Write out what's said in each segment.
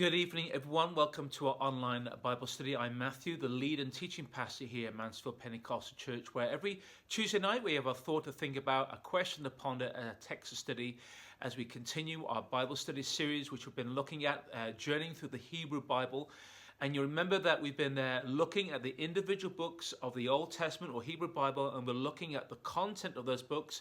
Good evening, everyone. Welcome to our online Bible study. I'm Matthew, the lead and teaching pastor here at Mansfield Pentecostal Church, where every Tuesday night we have a thought to think about, a question to ponder, and a text to study as we continue our Bible study series, which we've been looking at, journeying through the Hebrew Bible. And you remember that we've been looking at the individual books of the Old Testament or Hebrew Bible, and we're looking at the content of those books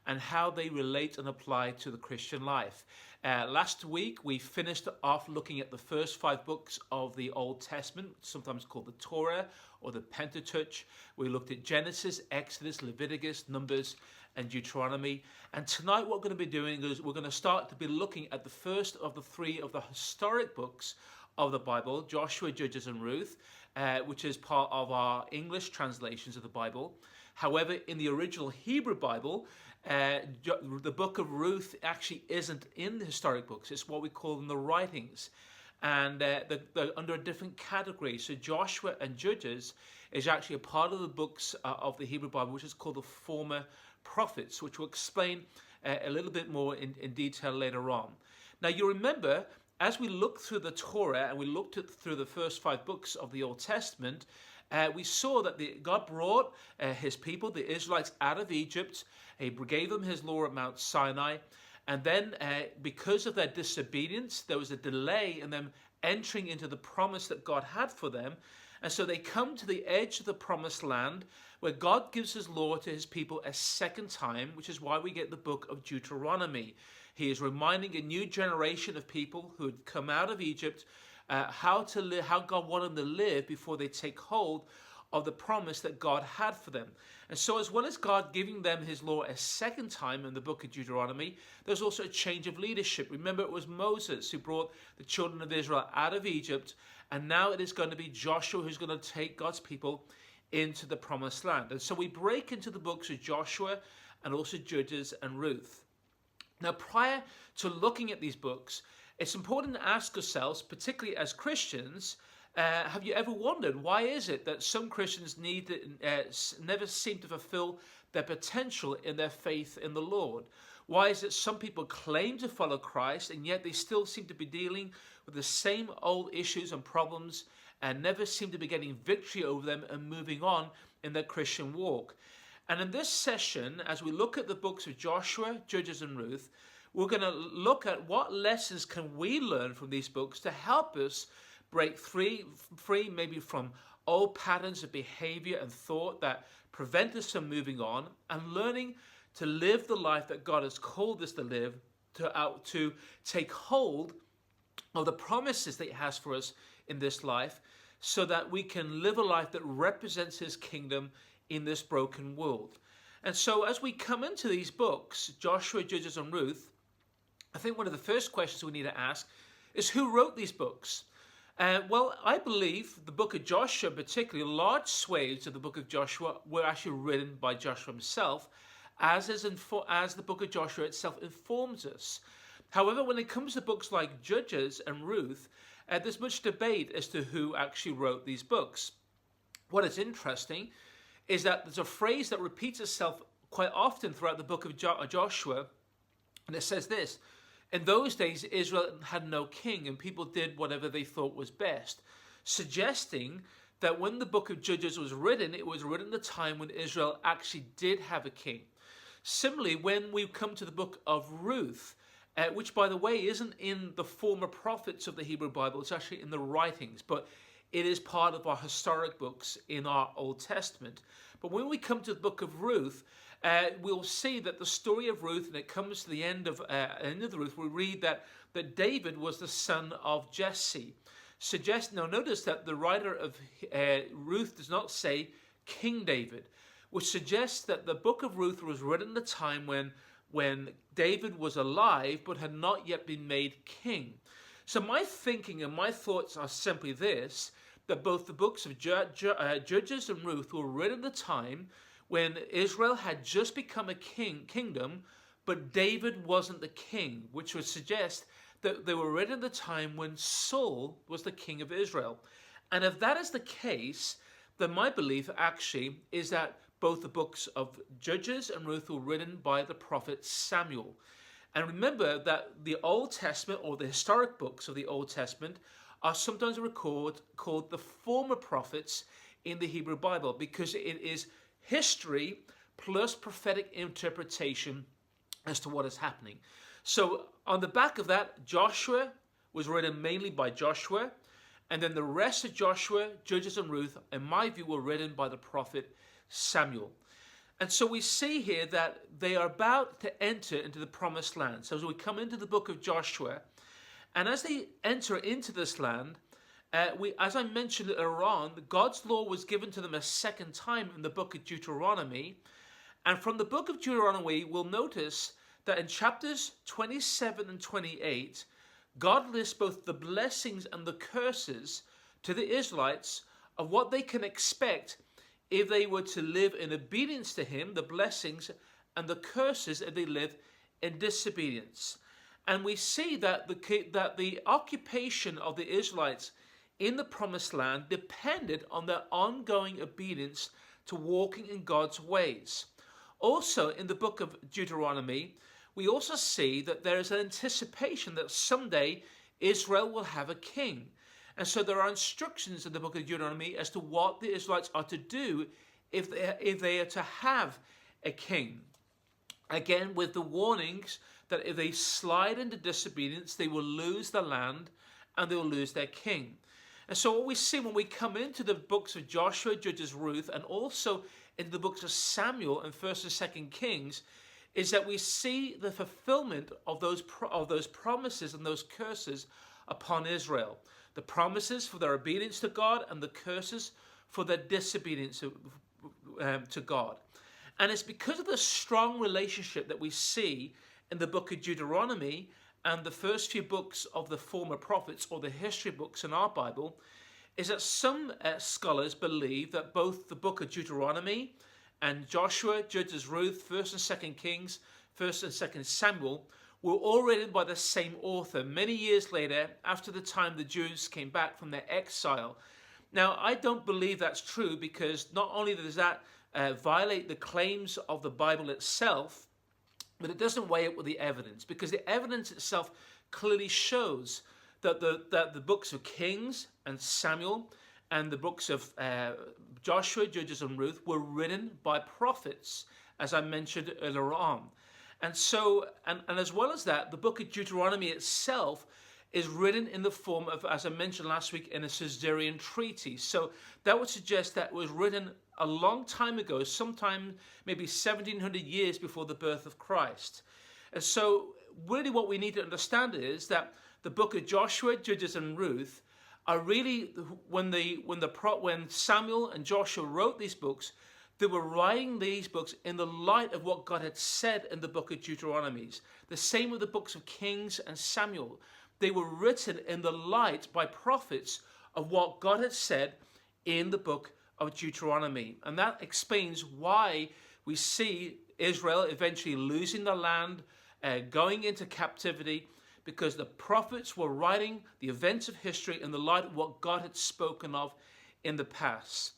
and how they relate and apply to the Christian life. Last week, we finished off looking at the first 5 books of the Old Testament, sometimes called the Torah or the Pentateuch. We looked at Genesis, Exodus, Leviticus, Numbers, and Deuteronomy. And tonight what we're going to be doing is we're going to start to be looking at the first of the 3 of the historic books of the Bible, Joshua, Judges, and Ruth, which is part of our English translations of the Bible. However, in the original Hebrew Bible, the book of Ruth actually isn't in the historic books. It's what we call them the writings. And they're under a different category. So Joshua and Judges is actually a part of the books of the Hebrew Bible, which is called the former prophets, which we'll explain a little bit more in detail later on. Now you remember, as we looked through the Torah and we looked through the first 5 books of the Old Testament, we saw that God brought his people, the Israelites, out of Egypt. He gave them his law at Mount Sinai. And then because of their disobedience, there was a delay in them entering into the promise that God had for them. And so they come to the edge of the promised land where God gives his law to his people a second time, which is why we get the book of Deuteronomy. He is reminding a new generation of people who had come out of Egypt how to live, how God wanted them to live before they take hold of the promise that God had for them. And so as well as God giving them his law a second time in the book of Deuteronomy, there's also a change of leadership. Remember, it was Moses who brought the children of Israel out of Egypt, and now it is going to be Joshua who's going to take God's people into the promised land. And so we break into the books of Joshua and also Judges and Ruth. Now, prior to looking at these books, it's important to ask ourselves, particularly as Christians, have you ever wondered why is it that some Christians never seem to fulfill their potential in their faith in the Lord? Why is it some people claim to follow Christ and yet they still seem to be dealing with the same old issues and problems and never seem to be getting victory over them and moving on in their Christian walk? And in this session, as we look at the books of Joshua, Judges, and Ruth, we're going to look at what lessons can we learn from these books to help us break free maybe from old patterns of behavior and thought that prevent us from moving on and learning to live the life that God has called us to live, to take hold of the promises that he has for us in this life so that we can live a life that represents his kingdom in this broken world. And so as we come into these books, Joshua, Judges, and Ruth, I think one of the first questions we need to ask is who wrote these books? Well, I believe the book of Joshua, particularly large swathes of the book of Joshua, were actually written by Joshua himself, as the book of Joshua itself informs us. However, when it comes to books like Judges and Ruth, there's much debate as to who actually wrote these books. What is interesting is that there's a phrase that repeats itself quite often throughout the book of Joshua, and it says this: in those days, Israel had no king, and people did whatever they thought was best, suggesting that when the book of Judges was written, it was written at a time when Israel actually did have a king. Similarly, when we come to the book of Ruth, which, by the way, isn't in the former prophets of the Hebrew Bible, it's actually in the writings, but it is part of our historic books in our Old Testament. But when we come to the book of Ruth, we'll see that the story of Ruth, and it comes to the end of the Ruth, we read that David was the son of Jesse. Now notice that the writer of Ruth does not say King David, which suggests that the book of Ruth was written at a time when David was alive but had not yet been made king. So my thinking and my thoughts are simply this, that both the books of Judges and Ruth were written at a time when Israel had just become a kingdom, but David wasn't the king, which would suggest that they were written at the time when Saul was the king of Israel. And if that is the case, then my belief actually is that both the books of Judges and Ruth were written by the prophet Samuel. And remember that the Old Testament, or the historic books of the Old Testament, are sometimes called the former prophets in the Hebrew Bible, because it is history plus prophetic interpretation as to what is happening. So on the back of that, Joshua was written mainly by Joshua, and then the rest of Joshua, Judges, and Ruth, in my view, were written by the prophet Samuel. And so we see here that they are about to enter into the promised land. So as we come into the book of Joshua, and as they enter into this land, as I mentioned earlier on, God's law was given to them a second time in the book of Deuteronomy. And from the book of Deuteronomy, we'll notice that in chapters 27 and 28, God lists both the blessings and the curses to the Israelites of what they can expect if they were to live in obedience to him, the blessings, and the curses if they live in disobedience. And we see that the occupation of the Israelites in the promised land depended on their ongoing obedience to walking in God's ways. Also, in the book of Deuteronomy, we also see that there is an anticipation that someday Israel will have a king. And so there are instructions in the book of Deuteronomy as to what the Israelites are to do if they are to have a king. Again, with the warnings that if they slide into disobedience, they will lose the land and they will lose their king. And so what we see when we come into the books of Joshua, Judges, Ruth, and also into the books of Samuel and 1st and 2nd Kings, is that we see the fulfillment of those promises and those curses upon Israel. The promises for their obedience to God and the curses for their disobedience to God. And it's because of the strong relationship that we see in the book of Deuteronomy and the first few books of the former prophets, or the history books in our Bible, is that some scholars believe that both the book of Deuteronomy and Joshua, Judges, Ruth, 1st and 2nd Kings, 1st and 2nd Samuel were all written by the same author many years later, after the time the Jews came back from their exile. Now, I don't believe that's true, because not only does that violate the claims of the Bible itself, but it doesn't weigh up with the evidence, because the evidence itself clearly shows that the books of Kings and Samuel and the books of Joshua, Judges, and Ruth were written by prophets, as I mentioned earlier on. And so, and as well as that, the book of Deuteronomy itself is written in the form of, as I mentioned last week, in a Caesarean treaty. So that would suggest that it was written a long time ago, sometime maybe 1700 years before the birth of Christ. And so really what we need to understand is that the book of Joshua, Judges, and Ruth are really, when Samuel and Joshua wrote these books, they were writing these books in the light of what God had said in the book of Deuteronomy. The same with the books of Kings and Samuel. They were written in the light by prophets of what God had said in the book of Deuteronomy. And that explains why we see Israel eventually losing the land, going into captivity, because the prophets were writing the events of history in the light of what God had spoken of in the past.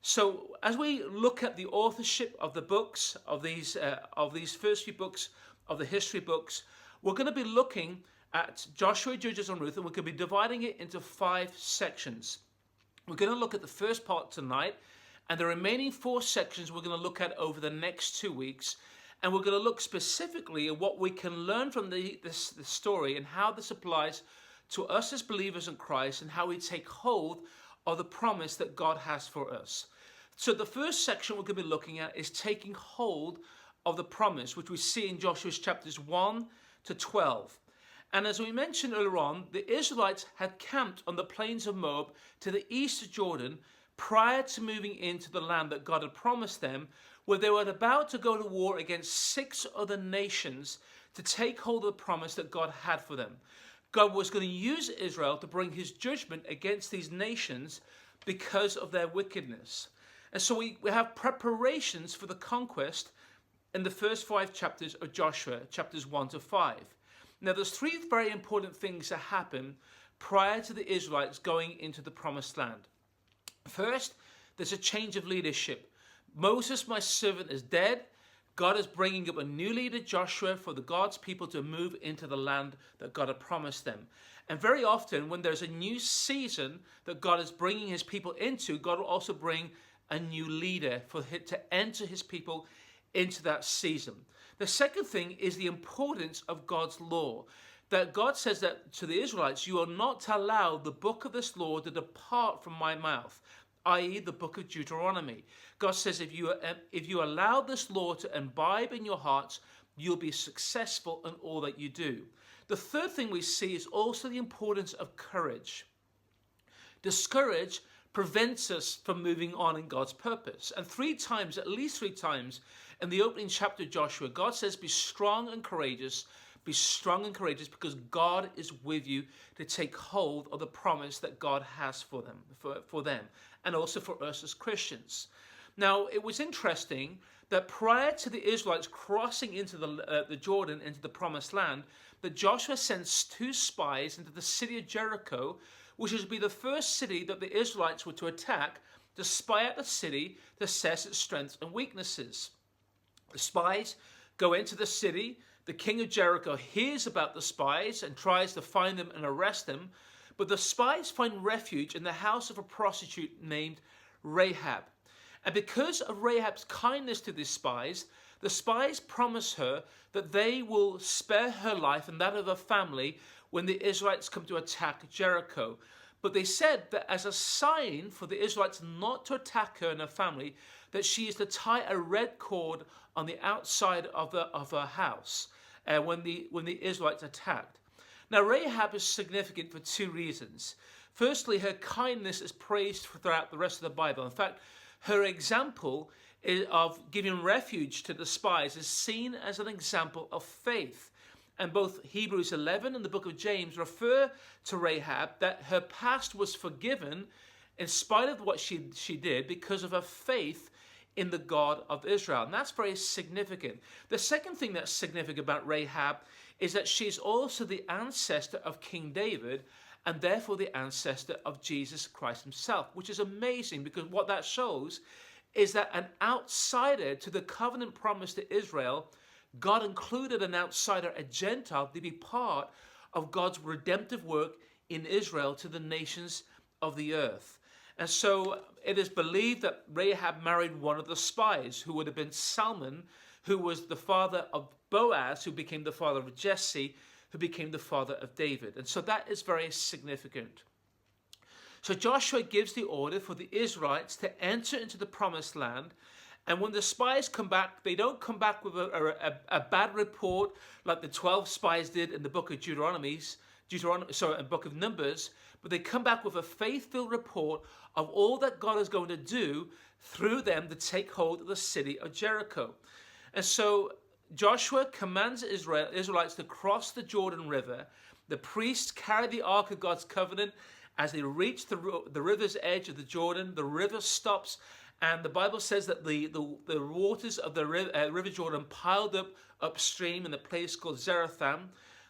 So as we look at the authorship of the books, of these first few books of the history books, we're going to be looking at Joshua, Judges, and Ruth, and we're going to be dividing it into 5 sections. We're going to look at the first part tonight, and the remaining 4 sections we're going to look at over the next 2 weeks. And we're going to look specifically at what we can learn from this story, and how this applies to us as believers in Christ, and how we take hold of the promise that God has for us. So the first section we're going to be looking at is taking hold of the promise, which we see in Joshua's chapters 1 to 12. And as we mentioned earlier on, the Israelites had camped on the plains of Moab to the east of Jordan prior to moving into the land that God had promised them, where they were about to go to war against 6 other nations to take hold of the promise that God had for them. God was going to use Israel to bring his judgment against these nations because of their wickedness. And so we have preparations for the conquest in the first 5 chapters of Joshua, chapters 1 to 5. Now there's 3 very important things that happen prior to the Israelites going into the promised land. First, there's a change of leadership. Moses, my servant, is dead. God is bringing up a new leader, Joshua, for God's people to move into the land that God had promised them. And very often when there's a new season that God is bringing his people into, God will also bring a new leader to enter his people into that season. The second thing is the importance of God's law. That God says that to the Israelites, you are not to allow the book of this law to depart from my mouth, i.e. the book of Deuteronomy. God says if you allow this law to imbibe in your hearts, you'll be successful in all that you do. The third thing we see is also the importance of courage. Discourage prevents us from moving on in God's purpose. And at least three times in the opening chapter of Joshua, God says, be strong and courageous. Be strong and courageous because God is with you to take hold of the promise that God has for them, and also for us as Christians. Now, it was interesting that prior to the Israelites crossing into the Jordan, into the promised land, that Joshua sends 2 spies into the city of Jericho, which would be the first city that the Israelites were to attack, to spy out the city, to assess its strengths and weaknesses. The spies go into the city. The king of Jericho hears about the spies and tries to find them and arrest them, but the spies find refuge in the house of a prostitute named Rahab. And because of Rahab's kindness to these spies, the spies promise her that they will spare her life and that of her family when the Israelites come to attack Jericho. But they said that as a sign for the Israelites not to attack her and her family, that she is to tie a red cord on the outside of her house when the Israelites attacked. Now Rahab is significant for 2 reasons. Firstly, her kindness is praised throughout the rest of the Bible. In fact, her example of giving refuge to the spies is seen as an example of faith. And both Hebrews 11 and the book of James refer to Rahab that her past was forgiven in spite of what she did because of her faith in the God of Israel. And that's very significant. The second thing that's significant about Rahab is that she's also the ancestor of King David and therefore the ancestor of Jesus Christ himself, which is amazing because what that shows is that an outsider to the covenant promise to Israel, God included an outsider, a Gentile, to be part of God's redemptive work in Israel to the nations of the earth. And so it is believed that Rahab married one of the spies, who would have been Salmon, who was the father of Boaz, who became the father of Jesse, who became the father of David. And so that is very significant. So Joshua gives the order for the Israelites to enter into the promised land. And when the spies come back, they don't come back with a bad report like the 12 spies did in the book of book of Numbers, but they come back with a faith-filled report of all that God is going to do through them to take hold of the city of Jericho. And so Joshua commands Israelites to cross the Jordan River. The priests carry the Ark of God's covenant. As they reach the river's edge of the Jordan, the river stops, and the Bible says that the waters of the river Jordan piled up upstream in a place called Zarethan.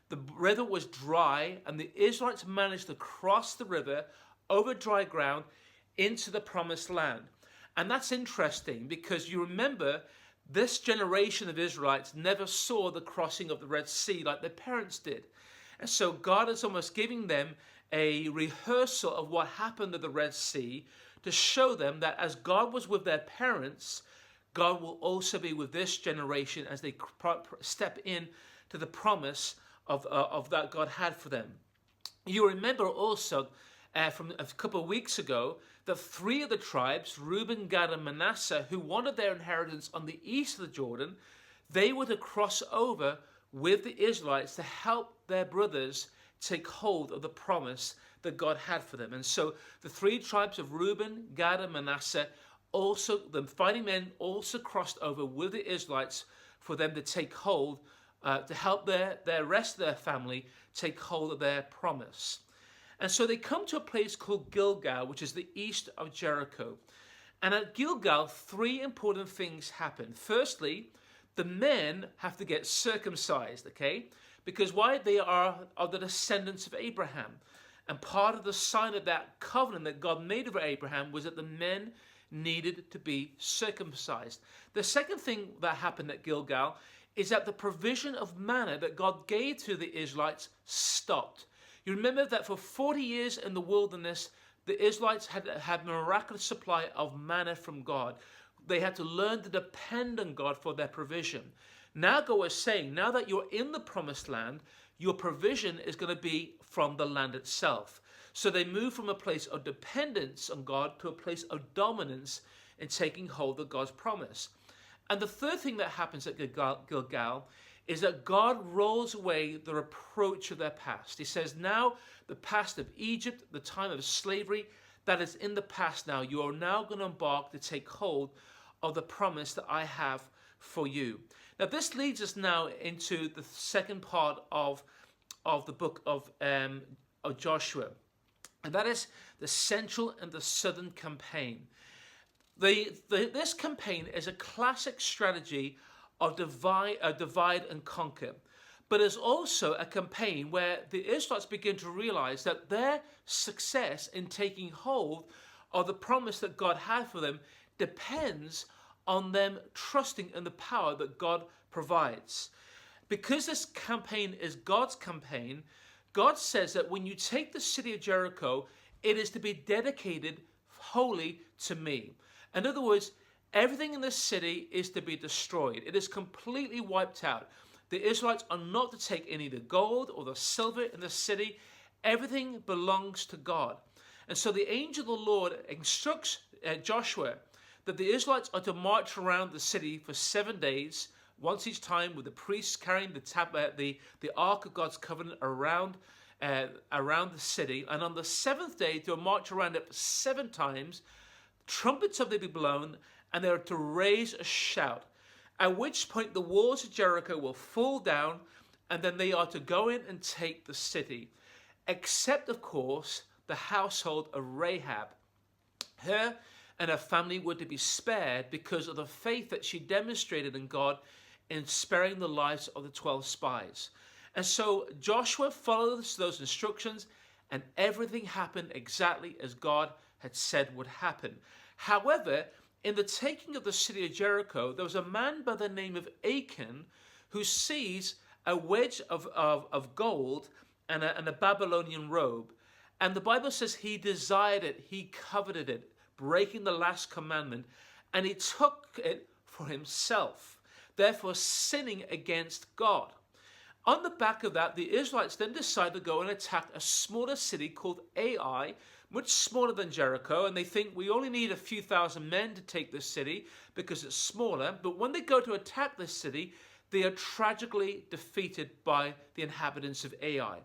The river was dry, and the Israelites managed to cross the river over dry ground into the promised land. And that's interesting because you remember this generation of Israelites never saw the crossing of the Red Sea like their parents did. And so God is almost giving them a rehearsal of what happened at the Red Sea to show them that as God was with their parents, God will also be with this generation as they step in to the promise of that God had for them. You remember also from a couple of weeks ago that 3 of the tribes, Reuben, Gad, and Manasseh, who wanted their inheritance on the east of the Jordan, they were to cross over with the Israelites to help their brothers take hold of the promise that God had for them. And so the 3 tribes of Reuben, Gad, and Manasseh, also the fighting men, also crossed over with the Israelites for them to take hold, to help their rest of their family take hold of their promise. And so they come to a place called Gilgal, which is the east of Jericho. And at Gilgal, 3 important things happen. Firstly, the men have to get circumcised, okay? Because why? They are the descendants of Abraham. And part of the sign of that covenant that God made over Abraham was that the men needed to be circumcised. The second thing that happened at Gilgal is that the provision of manna that God gave to the Israelites stopped. You remember that for 40 years in the wilderness, the Israelites had miraculous supply of manna from God. They had to learn to depend on God for their provision. Now God is saying, now that you're in the promised land, your provision is going to be from the land itself. So they move from a place of dependence on God to a place of dominance in taking hold of God's promise. And the third thing that happens at Gilgal is that God rolls away the reproach of their past. He says, now the past of Egypt, the time of slavery, that is in the past now. You are now going to embark to take hold of the promise that I have for you. Now this leads us now into the second part of the book of Joshua. And that is the central and the southern campaign. This campaign is a classic strategy of divide and conquer, but is also a campaign where the Israelites begin to realize that their success in taking hold of the promise that God had for them depends on them trusting in the power that God provides. Because this campaign is God's campaign, God says that when you take the city of Jericho, it is to be dedicated wholly to me. In other words, everything in this city is to be destroyed. It is completely wiped out. The Israelites are not to take any of the gold or the silver in the city. Everything belongs to God. And so the angel of the Lord instructs Joshua that the Israelites are to march around the city for 7 days, once each time, with the priests carrying the Ark of God's covenant around the city. And on the seventh day, they'll march around it 7 times. Trumpets are to be blown, and they are to raise a shout, at which point the walls of Jericho will fall down, and then they are to go in and take the city, except, of course, the household of Rahab. Her and her family were to be spared because of the faith that she demonstrated in God in sparing the lives of the 12 spies. And so Joshua follows those instructions, and everything happened exactly as God had said would happen. However, in the taking of the city of Jericho, there was a man by the name of Achan who sees a wedge of gold and a Babylonian robe. And the Bible says he desired it, he coveted it, breaking the last commandment, and he took it for himself, therefore sinning against God. On the back of that, the Israelites then decide to go and attack a smaller city called Ai, much smaller than Jericho, and they think we only need a few thousand men to take this city because it's smaller. But when they go to attack this city, they are tragically defeated by the inhabitants of Ai.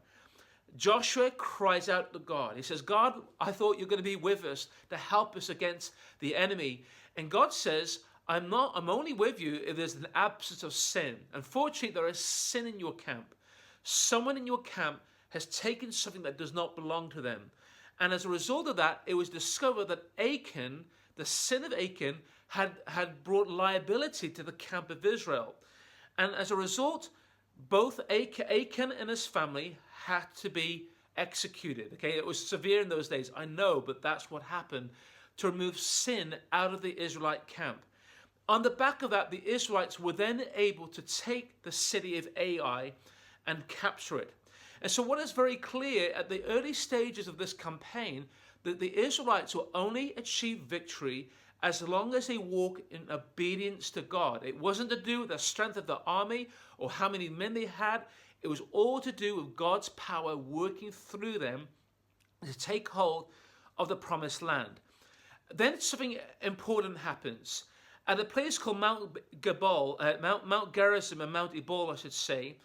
Joshua cries out to God. He says, God, I thought you were going to be with us to help us against the enemy. And God says, I'm only with you if there's an absence of sin. Unfortunately, there is sin in your camp. Someone in your camp has taken something that does not belong to them. And as a result of that, it was discovered that Achan, the sin of Achan, had brought liability to the camp of Israel. And as a result, both Achan and his family had to be executed. Okay, it was severe in those days, I know, but that's what happened to remove sin out of the Israelite camp. On the back of that, the Israelites were then able to take the city of Ai and capture it. And so what is very clear at the early stages of this campaign, that the Israelites will only achieve victory as long as they walk in obedience to God. It wasn't to do with the strength of the army or how many men they had. It was all to do with God's power working through them to take hold of the promised land. Then something important happens. At a place called Mount Gerizim and Mount Ebal, I should say,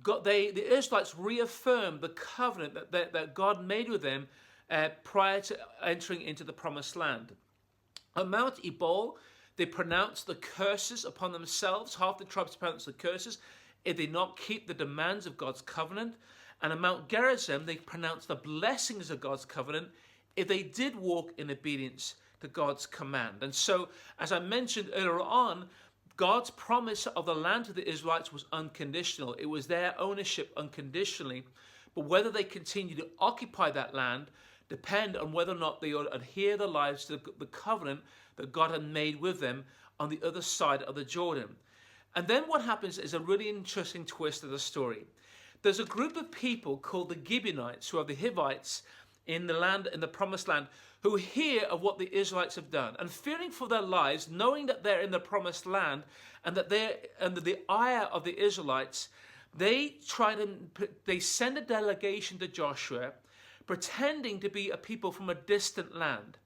the Israelites reaffirmed the covenant that God made with them prior to entering into the promised land. On Mount Ebal, they pronounced the curses upon themselves. Half the tribes pronounced the curses if they did not keep the demands of God's covenant. And on Mount Gerizim, they pronounced the blessings of God's covenant if they did walk in obedience to God's command. And so, as I mentioned earlier on, God's promise of the land to the Israelites was unconditional. It was their ownership unconditionally. But whether they continue to occupy that land depend on whether or not they adhere their lives to the covenant that God had made with them on the other side of the Jordan. And then what happens is a really interesting twist of the story. There's a group of people called the Gibeonites, who are the Hivites in the land, in the promised land, who hear of what the Israelites have done, and fearing for their lives, knowing that they're in the promised land and that they're under the ire of the Israelites, they send a delegation to Joshua, pretending to be a people from a distant land.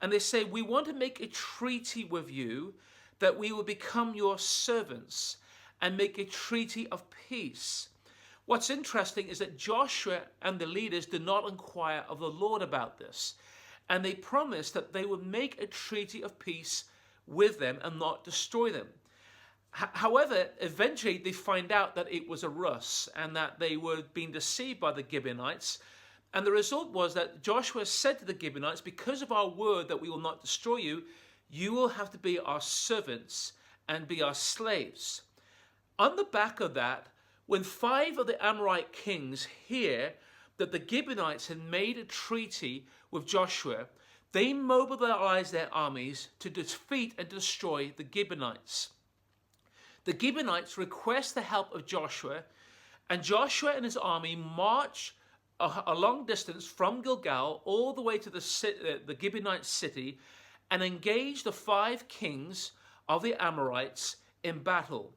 And they say, we want to make a treaty with you that we will become your servants and make a treaty of peace. What's interesting is that Joshua and the leaders did not inquire of the Lord about this. And they promised that they would make a treaty of peace with them and not destroy them. However, eventually they find out that it was a ruse and that they were being deceived by the Gibeonites. And the result was that Joshua said to the Gibeonites, because of our word that we will not destroy you, you will have to be our servants and be our slaves. On the back of that, when 5 of the Amorite kings hear that the Gibeonites had made a treaty with Joshua, they mobilized their armies to defeat and destroy the Gibeonites. The Gibeonites request the help of Joshua, and Joshua and his army march a long distance from Gilgal all the way to the Gibeonite city and engage the 5 kings of the Amorites in battle.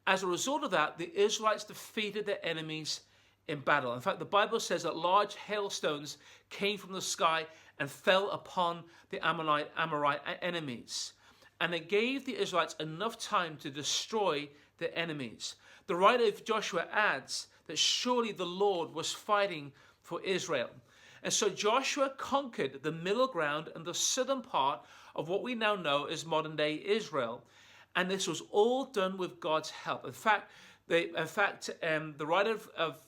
As a result of that, the Israelites defeated their enemies in battle. In fact, the Bible says that large hailstones came from the sky and fell upon the Amorite enemies. And it gave the Israelites enough time to destroy their enemies. The writer of Joshua adds that surely the Lord was fighting for Israel. And so Joshua conquered the middle ground and the southern part of what we now know as modern-day Israel. And this was all done with God's help. In fact, the writer of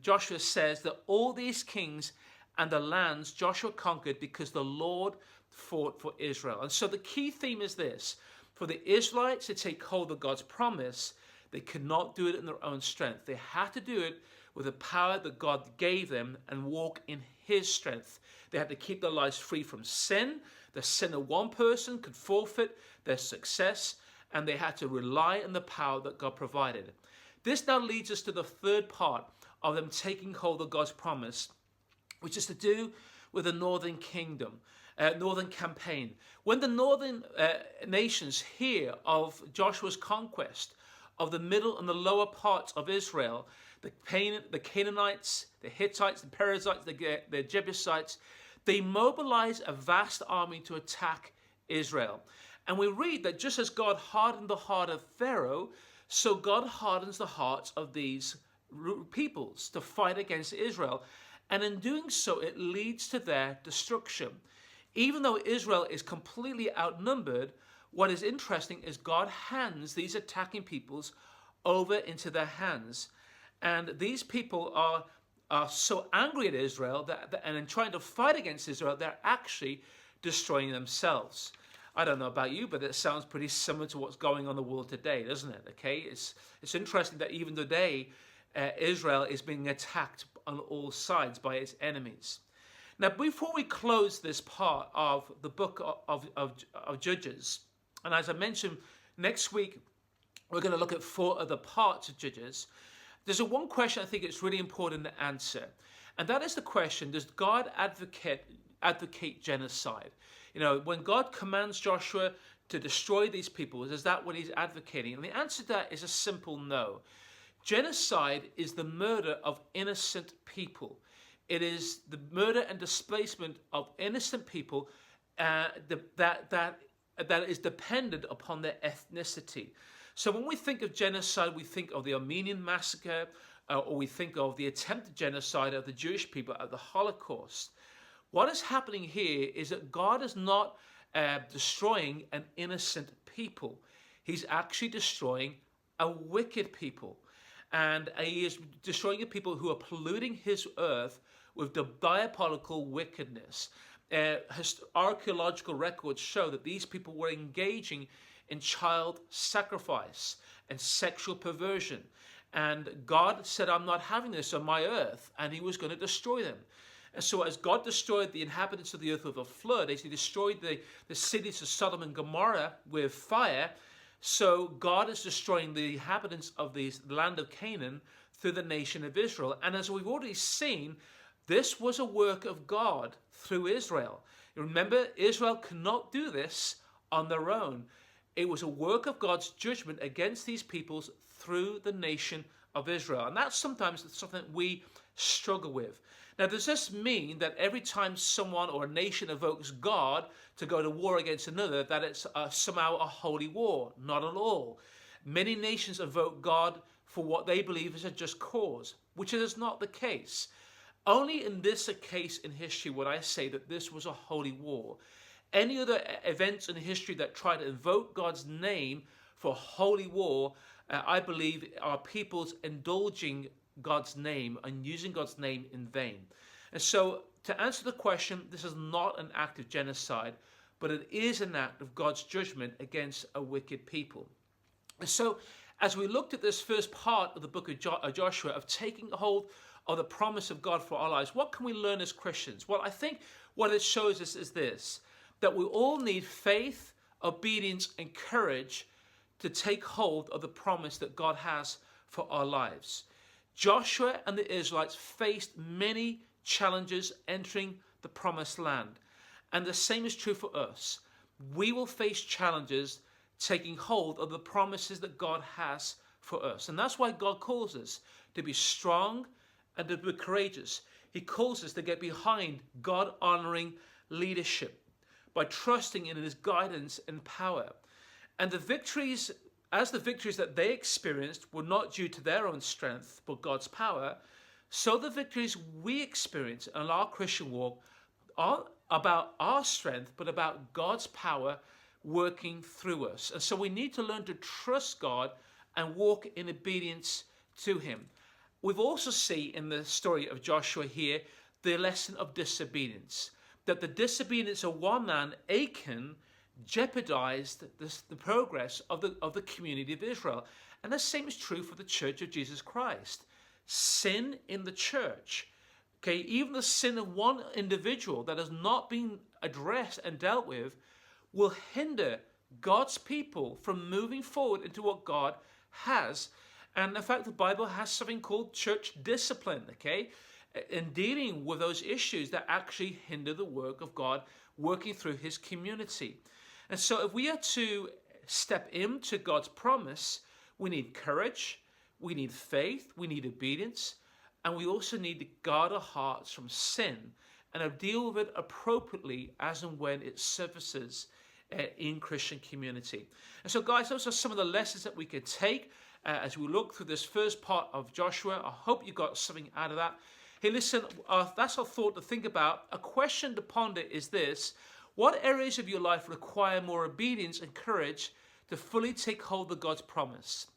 Joshua says that all these kings and the lands Joshua conquered because the Lord fought for Israel. And so the key theme is this: for the Israelites to take hold of God's promise, they could not do it in their own strength. They had to do it with the power that God gave them and walk in his strength. They had to keep their lives free from sin. The sin of one person could forfeit their success, and they had to rely on the power that God provided. This now leads us to the third part of them taking hold of God's promise, which is to do with the northern kingdom, northern campaign. When the northern nations hear of Joshua's conquest of the middle and the lower parts of Israel, the Canaanites, the Hittites, the Perizzites, the Jebusites, they mobilize a vast army to attack Israel. And we read that just as God hardened the heart of Pharaoh, so God hardens the hearts of these peoples to fight against Israel. And in doing so, it leads to their destruction. Even though Israel is completely outnumbered, what is interesting is God hands these attacking peoples over into their hands. And these people are so angry at Israel and in trying to fight against Israel, they're actually destroying themselves. I don't know about you, but it sounds pretty similar to what's going on in the world today, doesn't it? Okay, it's interesting that even today, Israel is being attacked on all sides by its enemies. Now, before we close this part of the book of Judges, and as I mentioned, next week we're going to look at 4 other parts of Judges. There's one question I think it's really important to answer, and that is the question: does God advocate genocide? You know, when God commands Joshua to destroy these people, is that what he's advocating? And the answer to that is a simple no. Genocide is the murder of innocent people. It is the murder and displacement of innocent people that is dependent upon their ethnicity. So when we think of genocide, we think of the Armenian massacre, or we think of the attempted genocide of the Jewish people at the Holocaust. What is happening here is that God is not destroying an innocent people. He's actually destroying a wicked people. And he is destroying a people who are polluting his earth with the diabolical wickedness. Archaeological records show that these people were engaging in child sacrifice and sexual perversion. And God said, I'm not having this on my earth. And he was going to destroy them. And so as God destroyed the inhabitants of the earth with a flood, as he destroyed the cities of Sodom and Gomorrah with fire, so God is destroying the inhabitants of the land of Canaan through the nation of Israel. And as we've already seen, this was a work of God through Israel. Remember, Israel cannot do this on their own. It was a work of God's judgment against these peoples through the nation of Israel. And that's sometimes something that we struggle with. Now, does this mean that every time someone or a nation evokes God to go to war against another, that it's somehow a holy war? Not at all. Many nations evoke God for what they believe is a just cause, which is not the case. Only in this case in history would I say that this was a holy war. Any other events in history that try to invoke God's name for holy war, I believe are peoples indulging God's name and using God's name in vain. And so, to answer the question, this is not an act of genocide, but it is an act of God's judgment against a wicked people. And so, as we looked at this first part of the book of Joshua, of taking hold of the promise of God for our lives, what can we learn as Christians? Well, I think what it shows us is this, that we all need faith, obedience, and courage to take hold of the promise that God has for our lives. Joshua and the Israelites faced many challenges entering the promised land. And the same is true for us. We will face challenges taking hold of the promises that God has for us. And that's why God calls us to be strong and to be courageous. He calls us to get behind God-honoring leadership by trusting in his guidance and power. And the victories that they experienced were not due to their own strength, but God's power, so the victories we experience in our Christian walk aren't about our strength, but about God's power working through us. And so we need to learn to trust God and walk in obedience to him. We've also seen in the story of Joshua here the lesson of disobedience, that the disobedience of one man, Achan, jeopardized the progress of the community of Israel. And the same is true for the Church of Jesus Christ. Sin in the church, okay, even the sin of one individual that has not been addressed and dealt with, will hinder God's people from moving forward into what God has. And in fact, the Bible has something called church discipline, okay, in dealing with those issues that actually hinder the work of God working through his community. And so if we are to step into God's promise, we need courage, we need faith, we need obedience, and we also need to guard our hearts from sin and deal with it appropriately as and when it surfaces in Christian community. And so guys, those are some of the lessons that we could take as we look through this first part of Joshua. I hope you got something out of that. Hey, listen, that's our thought to think about. A question to ponder is this: what areas of your life require more obedience and courage to fully take hold of God's promise?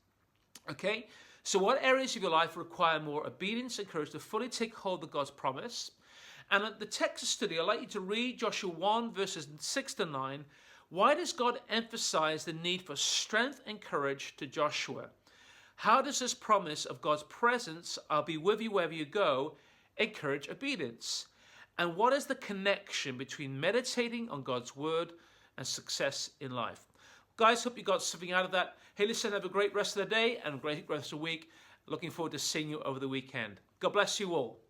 Okay, so what areas of your life require more obedience and courage to fully take hold of God's promise? And at the text study, I'd like you to read Joshua 1 verses 6 to 9. Why does God emphasize the need for strength and courage to Joshua? How does this promise of God's presence, I'll be with you wherever you go, encourage obedience? And what is the connection between meditating on God's word and success in life? Guys, hope you got something out of that. Hey, listen, have a great rest of the day and a great rest of the week. Looking forward to seeing you over the weekend. God bless you all.